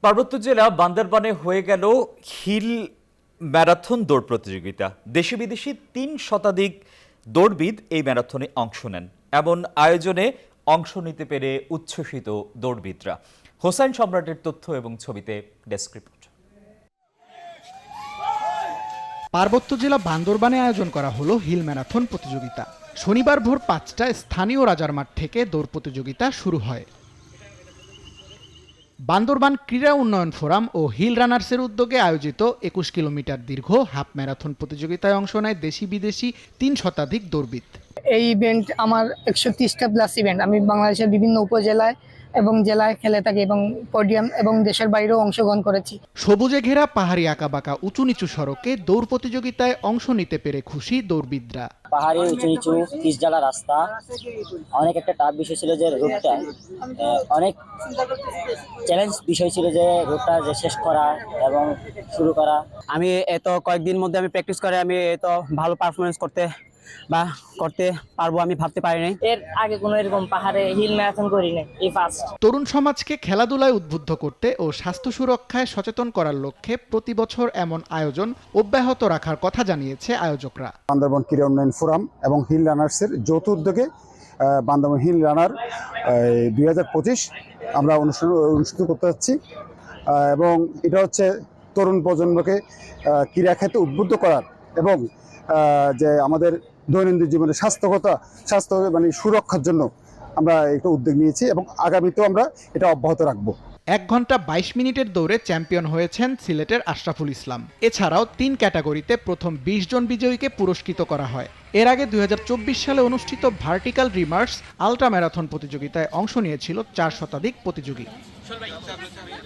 পার্বত্য জেলা বান্দরবানে হয়ে গেল হিল ম্যারাথন দৌড় প্রতিযোগিতা। দেশি বিদেশি ৩ শতাধিক দৌড়বিদ এই ম্যারাথনে অংশ নেন। এমন আয়োজনে অংশ নিতে পেরে উচ্ছ্বসিত দৌড়বিদরা। হোসাইন সম্রাটের তথ্য এবং ছবিতে ডেস্ক রিপোর্ট। পার্বত্য জেলা বান্দরবানে আয়োজন করা হলো হিল ম্যারাথন প্রতিযোগিতা। শনিবার ভোর ৫টায় স্থানীয় রাজার মাঠ থেকে দৌড় প্রতিযোগিতা শুরু হয়। বান্দরবান ক্রীড়া উন্নয়ন ফোরাম ও হিল রানার্সের উদ্যোগে আয়োজিত ২১ কিলোমিটার দীর্ঘ হাফ ম্যারাথন প্রতিযোগিতায় অংশ নেয় দেশি বিদেশি ৩ শতাধিক দৌড়বিদ। এই ইভেন্ট আমার ১৩০টা প্লাস ইভেন্ট। আমি বাংলাদেশের বিভিন্ন উপজেলায় এবং জেলায় খেলে থাকি এবং পোডিয়াম এবং দেশের বাইরেও অংশগ্রহণ করেছি। সবুজে ঘেরা পাহাড়ি আঁকাবাঁকা উঁচু নিচু সড়কে দৌড় প্রতিযোগিতায় অংশ নিতে পেরে খুশি দৌড়বিদরা। পাহাড়ি উঁচু নিচু পিচঢালা রাস্তা, অনেক একটা টাফ বিষয় ছিল যে রোডটা, অনেক চ্যালেঞ্জ বিষয় ছিল যে রোডটা যে শেষ করা এবং শুরু করা। আমি এত কয়েকদিন মধ্যে আমি প্র্যাকটিস করে আমি এত ভালো পারফরমেন্স করতে পারবো আমি ভাবতে পারিনি। এর আগে কোনো এরকম পাহাড়ে হিল ম্যারাথন করিনি, এই ফার্স্ট। তরুণ সমাজকে খেলাধুলায় উদ্বুদ্ধ করতে ও স্বাস্থ্য সুরক্ষায় সচেতন করার লক্ষ্যে প্রতি বছর এমন আয়োজন অব্যাহত রাখার কথা জানিয়েছে আয়োজকরা। বান্দরবান ক্রীড়া উন্নয়ন ফোরাম এবং হিল রানার্সের যৌথ উদ্যোগে বান্দরবান হিল রানার ২০২৫ আমরা অনুষ্ঠিত করতে যাচ্ছি এবং এটা হচ্ছে তরুণ প্রজন্মকে ক্রীড়া ক্ষেত্রে উদ্বুদ্ধ করার এবং যে আমাদের দৈনন্দিন জীবনে স্বাস্থ্য মানে সুরক্ষার জন্য আমরা একটা উদ্যোগ নিয়েছি এবং আগামীতেও আমরা এটা অব্যাহত রাখবো। ১ ঘন্টা ২২ মিনিটের দৌড়ে চ্যাম্পিয়ন হয়েছেন সিলেটের আশরাফুল ইসলাম। এছাড়াও ৩ ক্যাটাগরিতে প্রথম ২০ জন বিজয়ীকে পুরস্কৃত করা হয়। এর আগে ২০২৪ সালে অনুষ্ঠিত ভার্টিক্যাল রিমার্স আল্ট্রা ম্যারাথন প্রতিযোগিতায় অংশ নিয়েছিল ৪ শতাধিক প্রতিযোগী।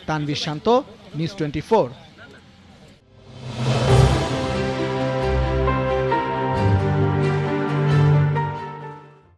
তানভীর শান্ত, নিউজ 24।